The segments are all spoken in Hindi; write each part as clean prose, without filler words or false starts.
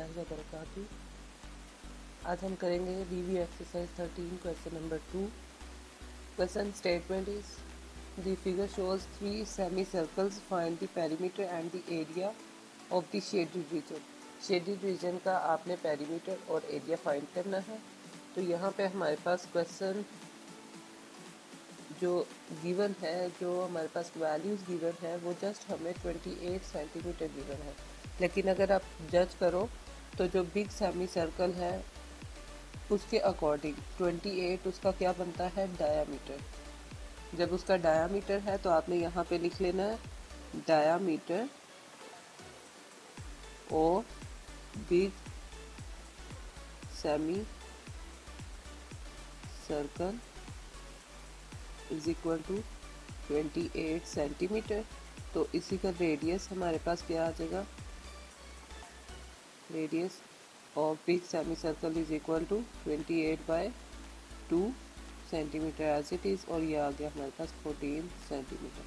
रहमतुल्लाहि व बरकातुहू। आज हम करेंगे review exercise 13 question number 2। Question statement is the figure shows 3 semi-circles, find the perimeter and the area of the shaded region. Shaded region का आपने पेरीमीटर और एरिया फाइंड करना है। तो यहाँ पे हमारे पास क्वेश्चन जो गिवन है, जो हमारे पास वैल्यूज़ गिवन है वो जस्ट हमें 28 सेंटीमीटर गिवन है। लेकिन अगर आप जज करो तो जो बिग सेमी सर्कल है उसके अकॉर्डिंग 28 उसका क्या बनता है, डायामीटर। जब उसका डायामीटर है तो आपने यहाँ पे लिख लेना है डायामीटर और big semi circle is equal to 28 centimetre. तो इसी का रेडियस हमारे पास क्या आ जाएगा, radius of big semi circle is equal to 28/2 centimetre as it is, और ये आ गया हमारे पास 14 सेंटीमीटर।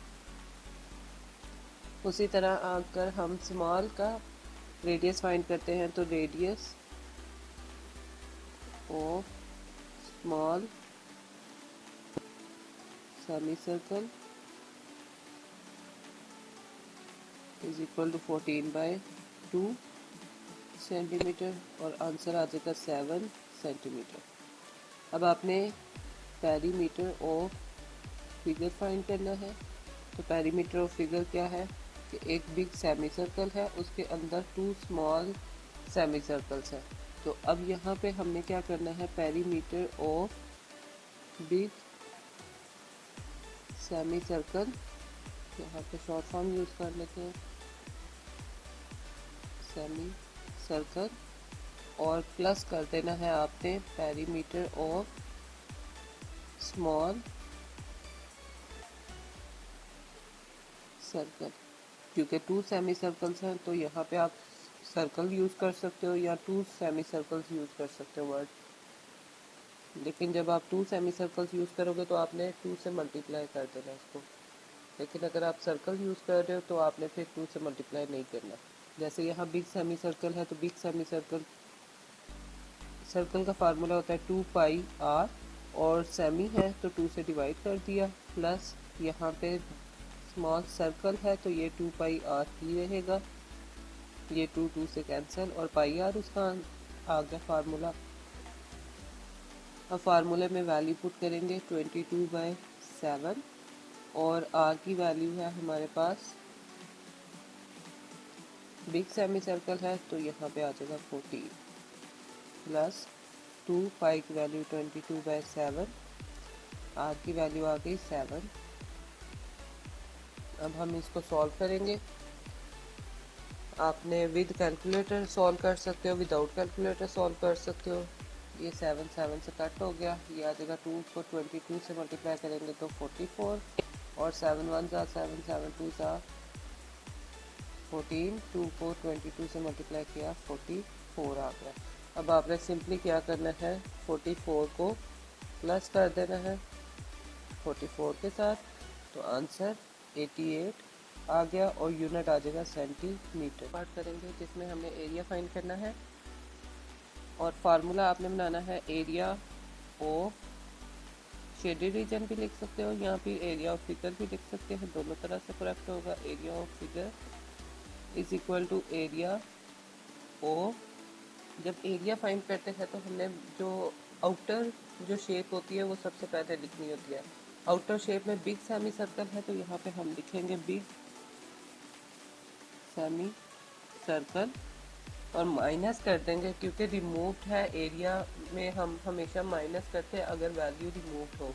उसी तरह अगर हम स्मॉल का रेडियस फाइंड करते हैं तो radius of small semi circle is equal to 14/2 centimetre, और आंसर आ जाएगा 7 सेंटीमीटर। अब आपने पेरीमीटर ऑफ फिगर फाइंड करना है। तो पेरीमीटर ऑफ फिगर क्या है कि एक बिग सेमी सर्कल है, उसके अंदर 2 स्मॉल सेमी सर्कल्स है। तो अब यहाँ पे हमने क्या करना है, perimeter of big semi circle, यहाँ पे शॉर्ट फॉर्म यूज़ कर लेते हैं सेमी सर्कल, और प्लस कर देना है आपने पेरीमीटर ऑफ स्मॉल सर्कल। क्योंकि 2 सेमी सर्कल्स हैं तो यहाँ पे आप सर्कल यूज़ कर सकते हो या 2 सेमी सर्कल्स यूज़ कर सकते हो वर्ड। लेकिन जब आप 2 सेमी सर्कल्स यूज़ करोगे तो आपने 2 से मल्टीप्लाई कर देना इसको। लेकिन अगर आप सर्कल यूज़ कर रहे हो तो आपने फिर 2 से मल्टीप्लाई नहीं करना। जैसे यहाँ बिग सेमी सर्कल है तो बिग सेमी सर्कल का फार्मूला होता है 2πr, और सेमी है तो 2 से डिवाइड कर दिया, प्लस यहाँ पे स्मॉल सर्कल है तो ये 2πr ही रहेगा, ये 2 से कैंसिल, और πr उसका आ गया फार्मूला। अब फार्मूले में वैल्यू पुट करेंगे 22/7, और r की वैल्यू है हमारे पास, बिग सेमी सर्कल है तो यहाँ पे आ जाएगा 14, प्लस 2π की वैल्यू 22/7, r की वैल्यू आ गई 7। अब हम इसको सॉल्व करेंगे। आपने विद कैलकुलेटर सॉल्व कर सकते हो, विदाउट कैलकुलेटर सॉल्व कर सकते हो। ये 7 से कट हो गया, ये आ जाएगा 2 को 22 से मल्टीप्लाई करेंगे तो 44, और 7 1 7 7 2 14, 2 को 22 से मल्टीप्लाई किया 44 आ गया। अब आपने सिंपली क्या करना है, 44 को प्लस कर देना है 44 के साथ, तो आंसर 88 आ गया, और यूनिट आ जाएगा सेंटीमीटर। पार्ट करेंगे जिसमें हमने एरिया फाइंड करना है, और फार्मूला आपने बनाना है एरिया ऑफ शेडेड रीजन भी लिख सकते हो, यहाँ पे एरिया ऑफ फिगर भी लिख सकते हैं, दोनों तरह से करेक्ट होगा। Area of figure is equal to area of, जब एरिया फाइंड करते हैं तो हमने जो आउटर जो शेप होती है वो सबसे पहले लिखनी होती है। आउटर शेप में बिग सेमी सर्कल है तो यहाँ पे हम लिखेंगे बिग सेमी सर्कल, और माइनस कर देंगे क्योंकि रिमूव्ड है। एरिया में हम हमेशा माइनस करते हैं अगर वैल्यू रिमूव्ड हो,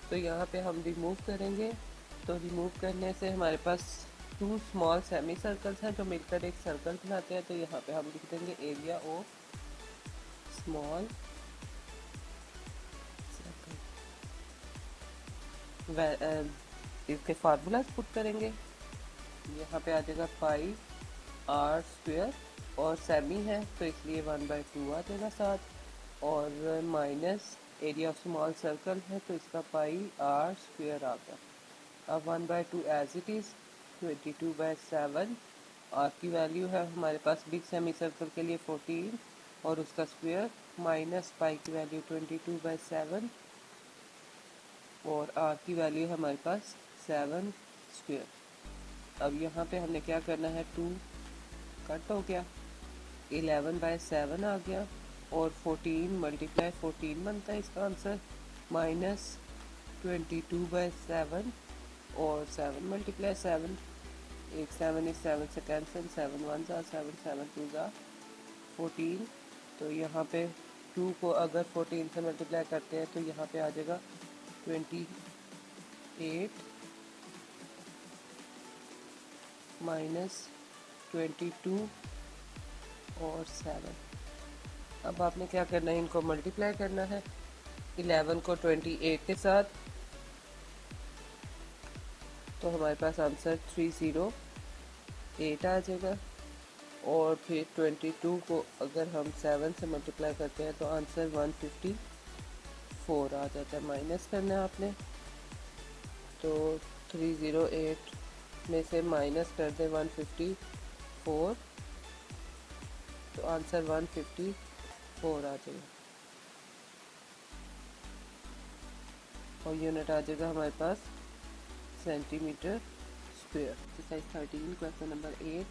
तो यहाँ पे हम रिमूव करेंगे। तो रिमूव करने से हमारे पास 2 स्मॉल सेमी सर्कल्स हैं जो मिलकर एक सर्कल बनाते हैं, तो यहाँ पे हम लिख देंगे एरिया ऑफ स्मॉल सर्कल। इसके फार्मूलाज पुट करेंगे, यहाँ पे आ जाएगा πr², और सेमी है तो इसलिए 1/2 आ जाएगा साथ, और minus area of small circle है तो इसका πr² आ गया। अब 1/2 एज इट इज़ 22/7 आर की वैल्यू है हमारे पास बिग सेमी सर्कल के लिए 14 और उसका स्क्वायर, माइनस पाई की वैल्यू 22/7 और आर की वैल्यू है हमारे पास 7 स्क्वायर। अब यहाँ पे हमने क्या करना है, 2 कट हो गया, 11/7 आ गया और 14 मल्टीप्लाई 14 बनता है इसका आंसर, माइनस 22/7 और 7 मल्टीप्लाई 7, एक 7 इस 7 से कैंसिल, 7 1 ज़ा 7 7 2 ज़ा 14। तो यहाँ पे 2 को अगर 14 से मल्टीप्लाई करते हैं तो यहाँ पे आ जाएगा 28 माइनस 22 और 7। अब आपने क्या करना है, इनको मल्टीप्लाई करना है 11 को 28 के साथ, तो हमारे पास आंसर 308 आ जाएगा। और फिर 22 को अगर हम 7 से मल्टीप्लाई करते हैं तो आंसर 154 आ जाता है। माइनस करना है आपने, तो 308 में से माइनस कर दें 154, तो आंसर 154 आ जाएगा और यूनिट आ जाएगा हमारे पास centimetre square. Exercise 13 question number 8,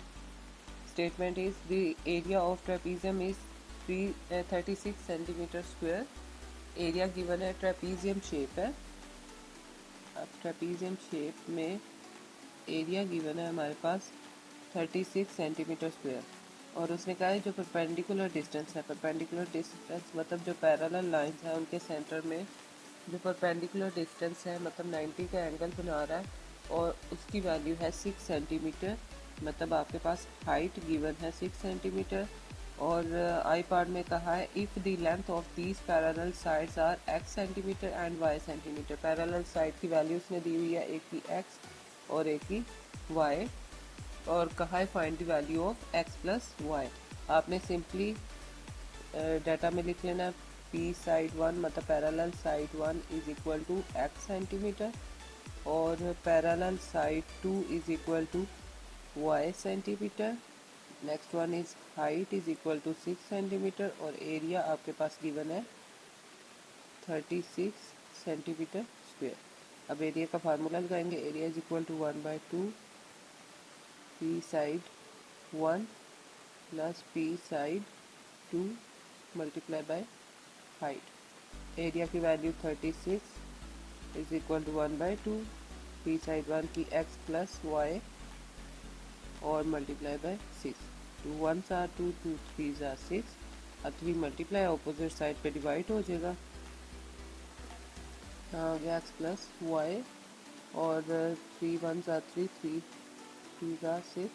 statement is the area of trapezium is 36 centimeter square। Area given है, ट्रेपीजियम शेप है। अब ट्रेपीजियम शेप में एरिया गिवन है हमारे पास 36 सेंटीमीटर स्क्वायर और उसने कहा है जो परपेंडिकुलर डिस्टेंस है, परपेंडिकुलर डिस्टेंस मतलब जो पैरेलल लाइंस है उनके सेंटर में जो परपेंडिकुलर डिस्टेंस है मतलब 90 का एंगल बना रहा है और उसकी वैल्यू है 6 सेंटीमीटर। मतलब आपके पास हाइट गिवन है 6 सेंटीमीटर और आई पार्ट में कहा है if the length of these parallel sides are x centimetre and y centimetre. Parallel side की वैल्यू उसने दी हुई है, एक की x और एक की y, और कहा है find the value of x plus y। आपने सिंपली डाटा में लिख लेना p साइड 1 मतलब parallel side 1 is equal to x centimetre और parallel side 2 is equal to y centimetre. Next one is height is equal to 6 centimetre और एरिया आपके पास गिवन है 36 सेंटीमीटर स्क्वायर। अब एरिया का फार्मूला लगाएंगे, area is equal to 1/2 p side 1 plus p side 2 multiply by height. Area की value 36 is equal to 1/2 p side 1 की x प्लस y और multiply by 6। 2 1s are 2, 2 3s are 6। अब 3 मल्टीप्लाई अपोजिट साइड पे डिवाइड हो जाएगा, यहाँ हो गया x प्लस वाई और 3 1s are 3, 3 2s are 6।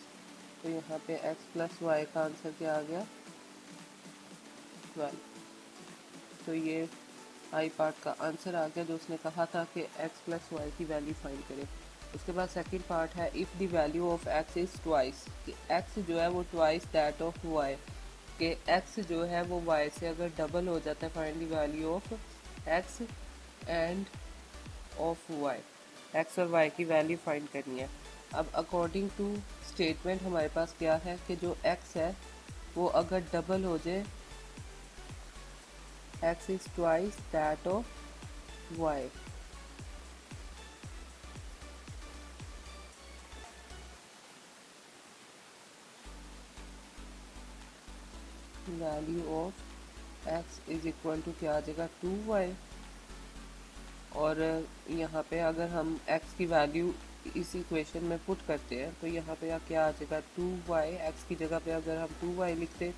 तो यहाँ पे x प्लस वाई का आंसर क्या आ गया 12। तो ये आई पार्ट का आंसर आ गया जो उसने कहा था कि x प्लस वाई की वैल्यू फाइंड करें। उसके बाद सेकंड पार्ट है if the value of x is twice, कि x जो है वो ट्वाइस दैट ऑफ y, कि x जो है वो y से अगर डबल हो जाता है, find the value of x end of y, x और y की वैल्यू फाइंड करनी है। अब अकॉर्डिंग टू स्टेटमेंट हमारे पास क्या है कि जो x है वो अगर डबल हो जाए, x is twice that of y, value of x is equal to क्या आ जाएगा 2y। और यहाँ पे अगर हम x की वैल्यू इस इक्वेशन में पुट करते हैं तो यहाँ पे क्या आ जाएगा 2y, x की जगह पे अगर हम 2y लिखते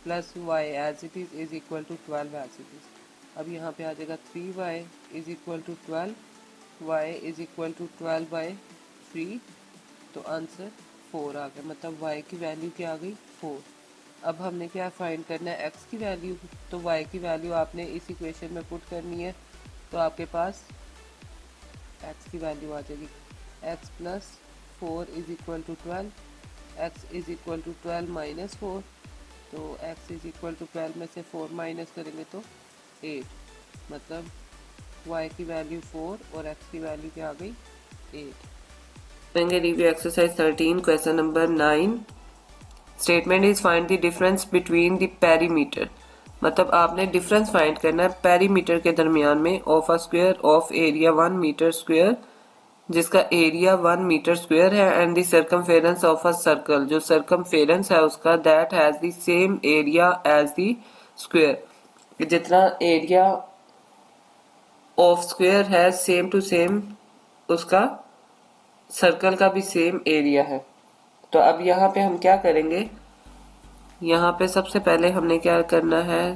plus y as it is equal to 12 as it is. अब यहाँ पे आ जाएगा 3y is equal to 12, y is equal to 12/3, तो आंसर 4 आ गया। मतलब y की वैल्यू क्या आ गई 4। अब हमने क्या फाइंड करना है x की वैल्यू, तो y की वैल्यू आपने इस इक्वेशन में पुट करनी है, तो आपके पास x की वैल्यू आ जाएगी x plus 4 is equal to 12, x is equal to 12 minus 4, तो x इज इक्वल टू 12 में से 4 माइनस करेंगे तो 8, मतलब y की वैल्यू 4 और x की वैल्यू क्या आ गई 8। करेंगे review exercise 13 question number 9, statement is find the difference between the perimeter, मतलब आपने डिफरेंस फाइंड करना है पेरीमीटर के दरमियान में of a square of area 1 metre square, जिसका एरिया 1 मीटर स्क्वायर है, and the circumference of a circle, जो सर्कमफेरेंस है उसका that has the same area as the square, जितना एरिया ऑफ स्क्वायर है सेम टू सेम उसका सर्कल का भी सेम एरिया है। तो अब यहाँ पे हम क्या करेंगे, यहाँ पे सबसे पहले हमने क्या करना है,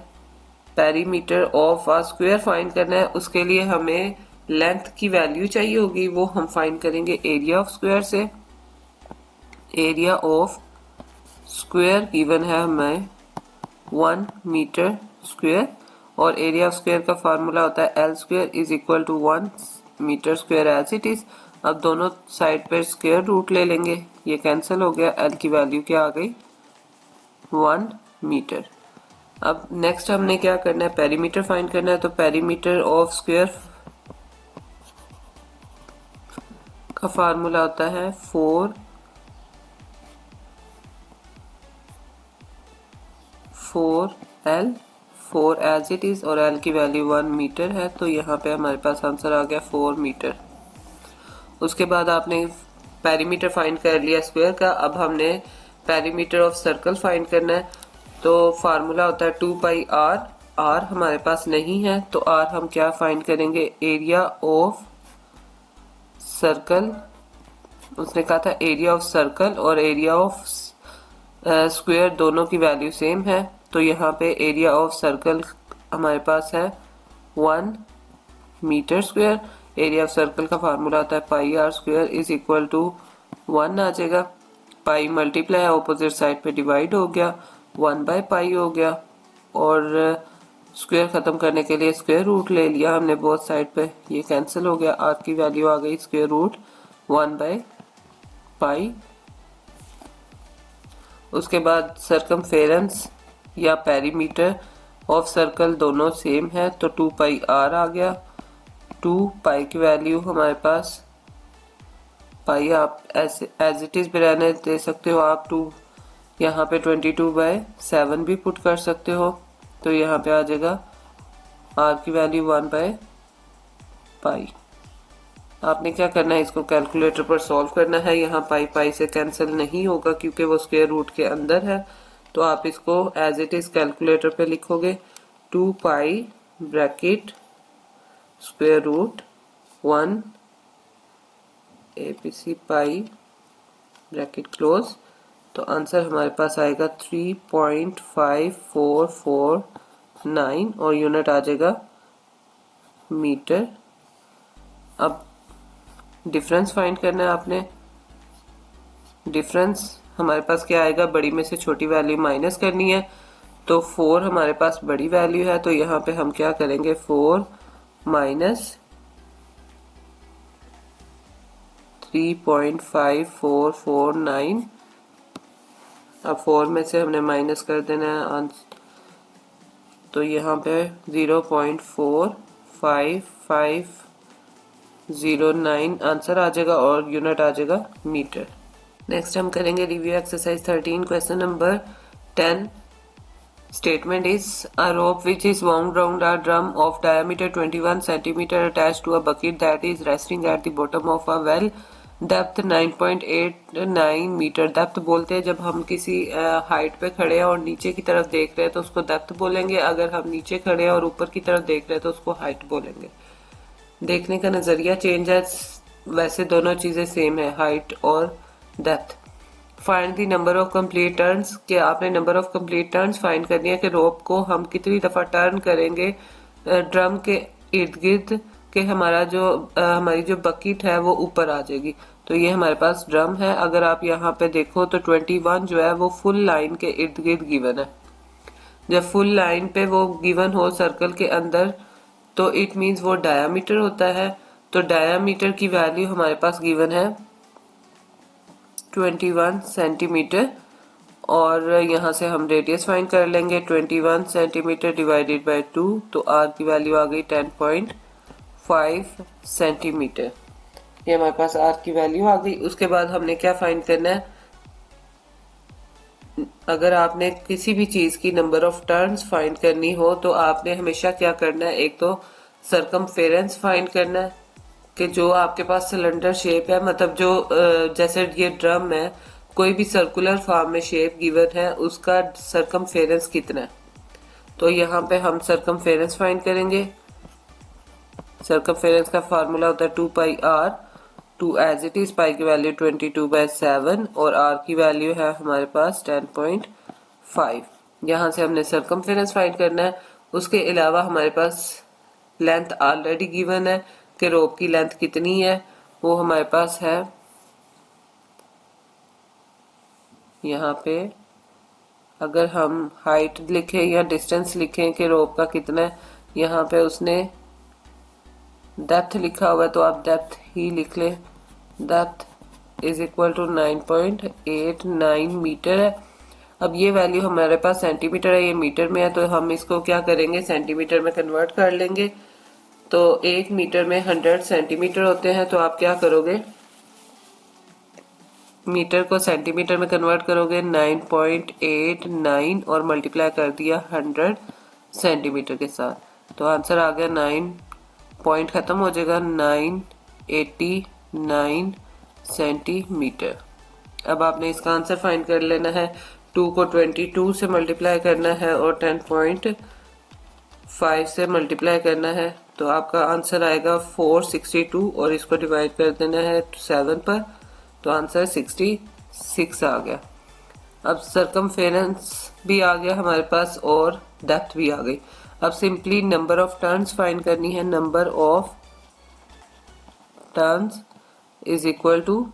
perimeter of a square find करना है। उसके लिए हमें लेंथ की वैल्यू चाहिए होगी, वो हम फाइंड करेंगे एरिया ऑफ स्क्वायर से। एरिया ऑफ स्क्वायर गिवन है हमें 1 मीटर स्क्वायर, और एरिया ऑफ स्क्वायर का फार्मूला होता है L square is equal to 1 metre square as it is. अब दोनों साइड पर स्क्वायर रूट ले लेंगे, ये कैंसिल हो गया, एल की वैल्यू क्या आ गई 1 मीटर। अब नेक्स्ट हमने क्या करना है, पेरीमीटर फाइंड करना है। तो पेरीमीटर ऑफ स्क्वायर का फार्मूला होता है 4L, 4 एज इट इज, और L की वैल्यू 1 मीटर है, तो यहाँ पे हमारे पास आंसर आ गया 4 मीटर। उसके बाद आपने पेरीमीटर फाइंड कर लिया स्क्वायर का, अब हमने पेरीमीटर ऑफ सर्कल फाइंड करना है। तो फार्मूला होता है 2 पाई आर, आर हमारे पास नहीं है, तो आर हम क्या फाइंड करेंगे, एरिया ऑफ सर्कल। उसने कहा था एरिया ऑफ सर्कल और एरिया ऑफ स्क्वायर दोनों की वैल्यू सेम है, तो यहाँ पे एरिया ऑफ सर्कल हमारे पास है 1 metre square. Area of circle का फार्मूला होता है pi r square is equal to 1 आ जाएगा, पाई मल्टीप्लाई ऑपोजिट साइड पे डिवाइड हो गया, 1 बाय पाई हो गया, और स्क्वायर खत्म करने के लिए स्क्वायर रूट ले लिया हमने बोथ साइड पे, ये कैंसिल हो गया, आर की वैल्यू आ गई स्क्वायर रूट 1 बाय पाई। उसके बाद सर्कमफेरेंस या पेरीमीटर ऑफ सर्कल दोनों सेम है, तो 2 पाई आर आ गया। 2 पाई की वैल्यू हमारे पास, पाई आप ऐसे एज इट इज भी रहने दे सकते हो आप, 2 यहाँ पे 22/7 भी पुट कर सकते हो, तो यहाँ पे आ जाएगा आर की वैल्यू 1 बाय पाई। आपने क्या करना है, इसको कैलकुलेटर पर सॉल्व करना है। यहाँ पाई पाई से कैंसिल नहीं होगा क्योंकि वो स्क्वायर रूट के अंदर है, तो आप इसको एज इट इज कैलकुलेटर पे लिखोगे 2 पाई ब्रैकेट स्क्वायर रूट 1 ABC पाई ब्रैकेट क्लोज, तो आंसर हमारे पास आएगा 3.5449 और यूनिट आ जाएगा मीटर। अब डिफरेंस फाइंड करना है आपने। डिफरेंस हमारे पास क्या आएगा, बड़ी में से छोटी वैल्यू माइनस करनी है, तो 4 हमारे पास बड़ी वैल्यू है, तो यहाँ पे हम क्या करेंगे 4 माइनस 3.5449। अब 4 में से हमने माइनस कर देना है, तो यहाँ पे 0.45509 आंसर आ जाएगा और यूनिट आ जाएगा मीटर। नेक्स्ट हम करेंगे review exercise 13, question number 10। Statement is a rope which is wound round a drum of diameter 21 centimeter attached to a bucket that is resting at the bottom of a well, depth 9.89 metre. Depth बोलते हैं जब हम किसी हाइट पे खड़े हैं और नीचे की तरफ देख रहे हैं तो उसको डेप्थ बोलेंगे, अगर हम नीचे खड़े हैं और ऊपर की तरफ देख रहे हैं तो उसको हाइट बोलेंगे। देखने का नजरिया चेंज है, वैसे दोनों चीजें सेम है, हाइट और depth. Find the number of complete turns, कि आपने number of complete turns find करनी है कि रोप को हम कितनी दफा टर्न करेंगे ड्रम के इर्द गिर्द कि हमारी जो बकेट है वो ऊपर आ जाएगी। तो ये हमारे पास ड्रम है, अगर आप यहाँ पे देखो तो 21 जो है वो फुल लाइन के इर्द गिर्द गिवन है। जब फुल लाइन पे वो गिवन हो सर्कल के अंदर तो इट मीन्स वो डायामीटर होता है, तो डायामीटर की वैल्यू हमारे पास गिवन है 21 सेंटीमीटर, और यहाँ से हम रेडियस फाइंड कर लेंगे 21 सेंटीमीटर डिवाइडेड बाय 2, तो आर की वैल्यू आ गई 10.5 सेंटीमीटर। ये हमारे पास आर की वैल्यू आ गई। उसके बाद हमने क्या फाइंड करना है, अगर आपने किसी भी चीज की नंबर ऑफ टर्न्स फाइंड करनी हो तो आपने हमेशा क्या करना है, एक तो सरकमफेरेंस फाइंड करना है कि जो आपके पास सिलेंडर शेप है, मतलब जो जैसे ये ड्रम है, कोई भी सर्कुलर फॉर्म में शेप गिवन है, उसका सरकमफेरेंस कितना है। तो यहाँ पे हम सरकमफेरेंस फाइंड करेंगे। सरकमफेरेंस का फार्मूला होता है 2πr। 2 एज इट इज, पाई की वैल्यू 22/7 और r की वैल्यू है हमारे पास 10.5। यहाँ से हमने सरकमफेरेंस फाइंड करना है। उसके अलावा हमारे पास लेंथ ऑलरेडी गिवन है कि रोप की लेंथ कितनी है, वो हमारे पास है यहाँ पे। अगर हम हाइट लिखें या डिस्टेंस लिखें कि रोप का कितना है, यहाँ पे उसने डेप्थ लिखा हुआ है तो आप डेप्थ ही लिख लें। Depth is equal to 9.89 metre है। अब ये वैल्यू हमारे पास सेंटीमीटर है, ये मीटर में है, तो हम इसको क्या करेंगे, सेंटीमीटर में कन्वर्ट कर लेंगे। तो 1 मीटर में 100 सेंटीमीटर होते हैं, तो आप क्या करोगे, मीटर को सेंटीमीटर में कन्वर्ट करोगे 9.89 और मल्टीप्लाई कर दिया 100 सेंटीमीटर के साथ, तो आंसर आ गया 9 पॉइंट खत्म हो जाएगा 989 सेंटीमीटर। अब आपने इसका आंसर फाइंड कर लेना है। 2 को 22 से मल्टीप्लाई करना है और 10.5 से मल्टीप्लाई करना है, तो आपका आंसर आएगा 462 और इसको डिवाइड कर देना है 7 पर, तो आंसर 66 आ गया। अब सरकमफेरेंस भी आ गया हमारे पास और डेप्थ भी आ गई। अब simply number of turns find करनी है। Number of turns is equal to,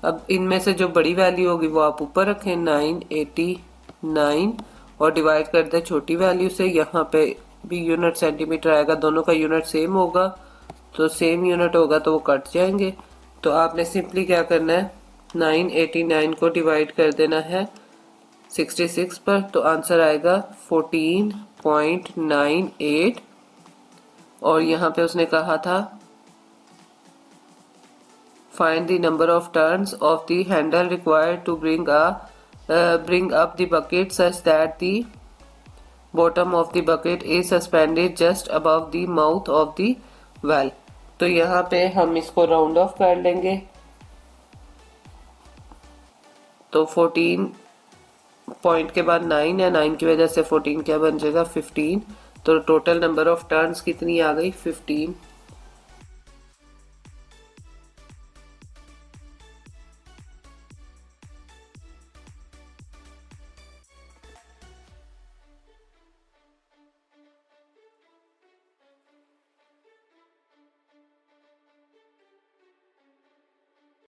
अब इनमें से जो बड़ी वैल्यू होगी वो आप ऊपर रखें 989 और डिवाइड कर दे छोटी वैल्यू से। यहाँ पे भी यूनिट सेंटीमीटर आएगा, दोनों का यूनिट सेम होगा, तो सेम यूनिट होगा तो वो कट जाएंगे। तो आपने सिंपली क्या करना है, 989 को डिवाइड कर देना है 66 पर, तो आंसर आएगा 14.98। और यहाँ पे उसने कहा था find the number of turns of the handle required to bring up the bucket such that the bottom of the bucket is suspended just above the mouth of the well। तो यहाँ पे हम इसको राउंड ऑफ कर लेंगे, तो 14 पॉइंट के बाद 9 है, 9 की वजह से 14 क्या बन जाएगा 15। तो टोटल नंबर ऑफ टर्न्स कितनी आ गई 15